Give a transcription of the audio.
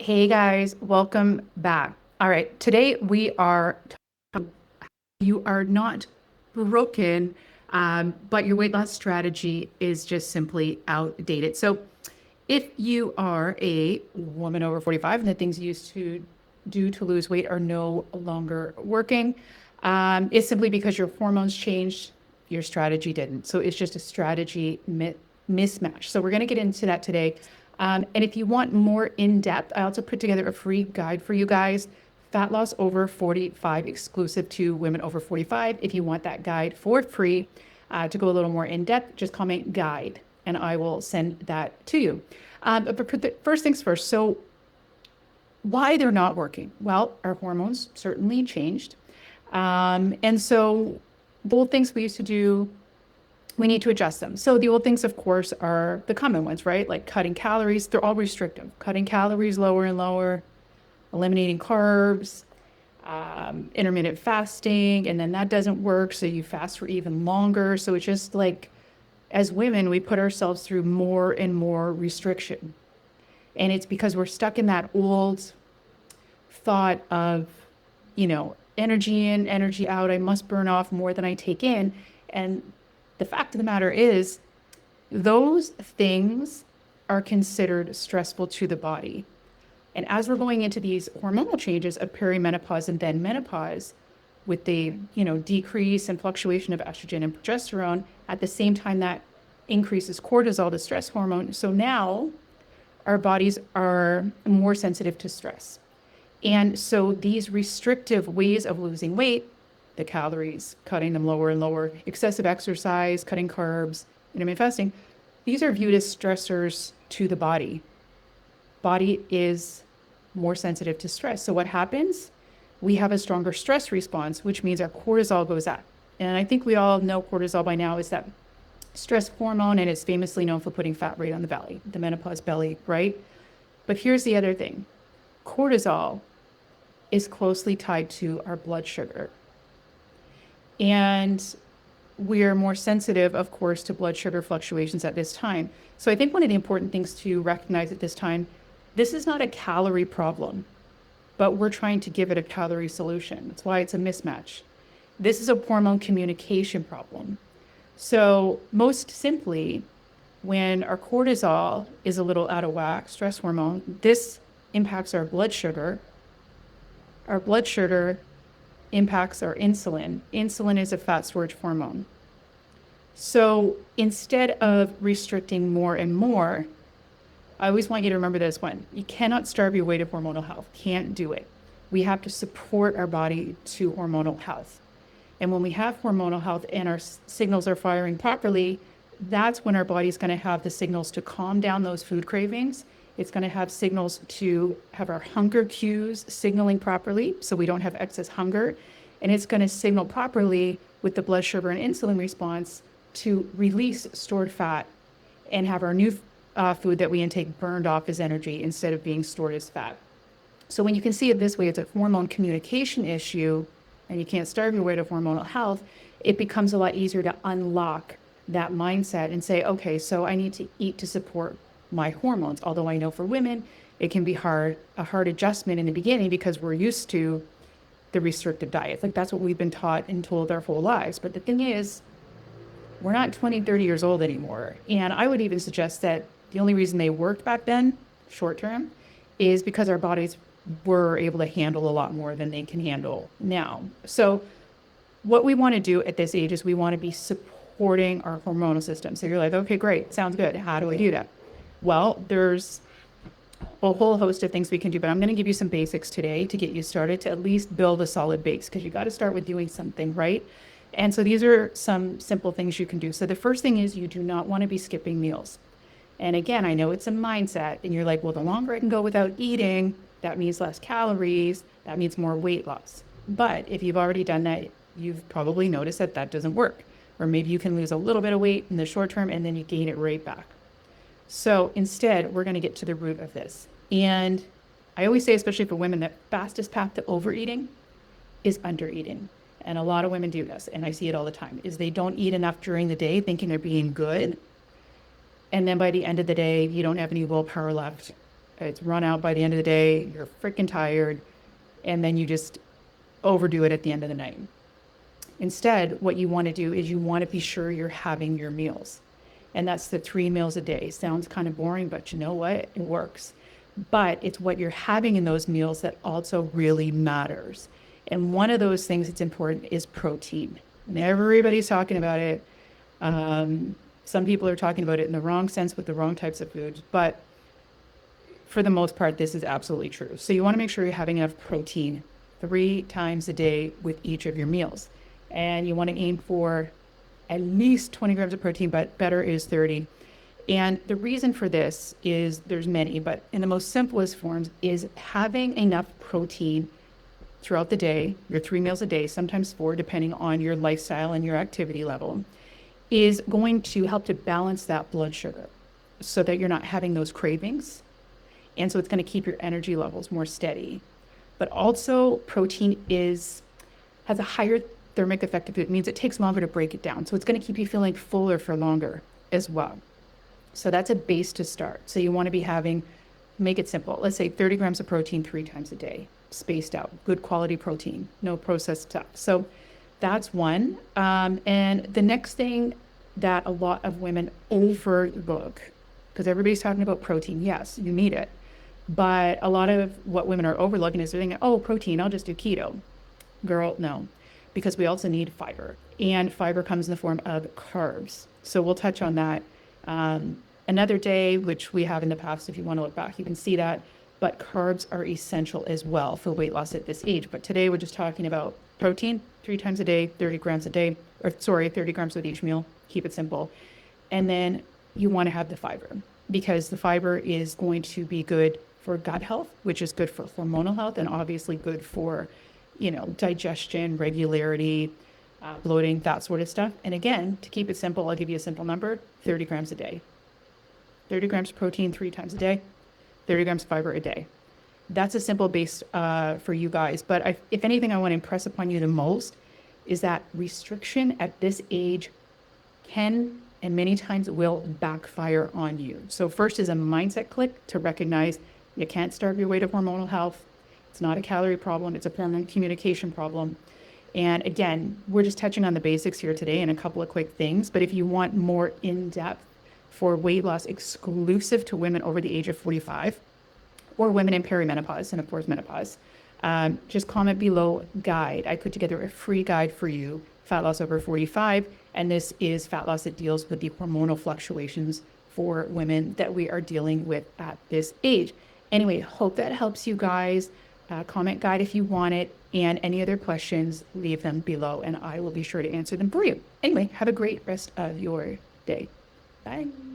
Hey guys, welcome back. All right, today you are not broken, but your weight loss strategy is just simply outdated. So, if you are a woman over 45 and the things you used to do to lose weight are no longer working, it's simply because your hormones changed, your strategy didn't. So, it's just a strategy mismatch. So, we're going to get into that today. And if you want more in depth, I also put together a free guide for you guys. Fat loss over 45 exclusive to women over 45. If you want that guide for free to go a little more in depth, just comment guide and I will send that to you. But first things first. So, why they're not working? Well, our hormones certainly changed. And so, the old things we used to do, we need to adjust them. So, the old things, of course, are the common ones, right? Like cutting calories, they're all restrictive. Cutting calories lower and lower, eliminating carbs, intermittent fasting, and then that doesn't work. So you fast for even longer. So it's just like, as women, we put ourselves through more and more restriction. And it's because we're stuck in that old thought of, energy in, energy out. I must burn off more than I take in. And the fact of the matter is, those things are considered stressful to the body. And as we're going into these hormonal changes of perimenopause and then menopause, with the decrease and fluctuation of estrogen and progesterone, at the same time that increases cortisol, the stress hormone. So now our bodies are more sensitive to stress. And so these restrictive ways of losing weight, the calories, cutting them lower and lower, excessive exercise, cutting carbs, intermittent fasting, these are viewed as stressors to the body. Body is more sensitive to stress. So what happens? We have a stronger stress response, which means our cortisol goes up. And I think we all know cortisol by now is that stress hormone, and it's famously known for putting fat right on the belly, the menopause belly, right? But here's the other thing. Cortisol is closely tied to our blood sugar. And we're more sensitive, of course, to blood sugar fluctuations at this time. So I think one of the important things to recognize at this time, this is not a calorie problem, but we're trying to give it a calorie solution. That's why it's a mismatch. This is a hormone communication problem. So most simply, when our cortisol is a little out of whack, stress hormone, this impacts our blood sugar. Our blood sugar impacts our insulin. Insulin is a fat storage hormone. So instead of restricting more and more, I always want you to remember this one. You cannot starve your way to hormonal health. Can't do it. We have to support our body to hormonal health. And when we have hormonal health and our signals are firing properly, that's when our body's going to have the signals to calm down those food cravings. It's going to have signals to have our hunger cues signaling properly so we don't have excess hunger. And it's going to signal properly with the blood sugar and insulin response to release stored fat and have our new food that we intake burned off as energy instead of being stored as fat. So when you can see it this way, it's a hormone communication issue and you can't starve your way to hormonal health, it becomes a lot easier to unlock that mindset and say, okay, so I need to eat to support my hormones. Although I know for women, it can be a hard adjustment in the beginning because we're used to the restrictive diet. Like that's what we've been taught and told our whole lives. But the thing is, we're not 20, 30 years old anymore. And I would even suggest that the only reason they worked back then, short term, is because our bodies were able to handle a lot more than they can handle now. So what we want to do at this age is we want to be supporting our hormonal system. So you're like, okay, great. Sounds good. How do I do that? Well, there's a whole host of things we can do, but I'm going to give you some basics today to get you started to at least build a solid base because you got to start with doing something, right? And so these are some simple things you can do. So the first thing is you do not want to be skipping meals. And again, I know it's a mindset and you're like, well, the longer I can go without eating, that means less calories, that means more weight loss. But if you've already done that, you've probably noticed that that doesn't work. Or maybe you can lose a little bit of weight in the short term and then you gain it right back. So instead, we're going to get to the root of this. And I always say, especially for women, the fastest path to overeating is undereating. And a lot of women do this, and I see it all the time, is they don't eat enough during the day thinking they're being good. And then by the end of the day, you don't have any willpower left It's run out by the end of the day. You're freaking tired. And then you just overdo it at the end of the night. Instead, what you want to do is you want to be sure you're having your meals. And that's the 3 meals a day. Sounds kind of boring, but you know what? It works. But it's what you're having in those meals that also really matters. And one of those things that's important is protein. And everybody's talking about it. Some people are talking about it in the wrong sense with the wrong types of foods, but for the most part, this is absolutely true. So you want to make sure you're having enough protein 3 times a day with each of your meals. And you want to aim for at least 20 grams of protein, but better is 30. And the reason for this is there's many, but in the most simplest forms is having enough protein throughout the day, your 3 meals a day, sometimes 4, depending on your lifestyle and your activity level, is going to help to balance that blood sugar so that you're not having those cravings. And so it's going to keep your energy levels more steady. But also protein has a higher thermic effect. It means it takes longer to break it down. So it's going to keep you feeling fuller for longer as well. So that's a base to start. So you want to be make it simple. Let's say 30 grams of protein 3 times a day, spaced out, good quality protein, no processed stuff. So that's one. And the next thing that a lot of women overlook, because everybody's talking about protein. Yes, you need it. But a lot of what women are overlooking is they're thinking, oh, protein, I'll just do keto. Girl, no, because we also need fiber. And fiber comes in the form of carbs. So we'll touch on that another day, which we have in the past. If you want to look back, you can see that. But carbs are essential as well for weight loss at this age. But today we're just talking about protein 3 times a day, 30 grams a day, 30 grams with each meal. Keep it simple. And then you want to have the fiber, because the fiber is going to be good for gut health, which is good for hormonal health, and obviously good for, digestion, regularity, bloating, that sort of stuff. And again, to keep it simple, I'll give you a simple number, 30 grams a day. 30 grams of protein 3 times a day, 30 grams of fiber a day. That's a simple base for you guys. But if anything, I want to impress upon you the most is that restriction at this age can and many times will backfire on you. So first is a mindset click to recognize you can't starve your way to hormonal health. It's not a calorie problem. It's a hormone communication problem. And again, we're just touching on the basics here today and a couple of quick things. But if you want more in-depth for weight loss exclusive to women over the age of 45 or women in perimenopause and of course menopause, just comment below guide. I put together a free guide for you, fat loss over 45. And this is fat loss that deals with the hormonal fluctuations for women that we are dealing with at this age. Anyway, hope that helps you guys. Comment guide if you want it. And any other questions, leave them below and I will be sure to answer them for you. Anyway, have a great rest of your day. Bye.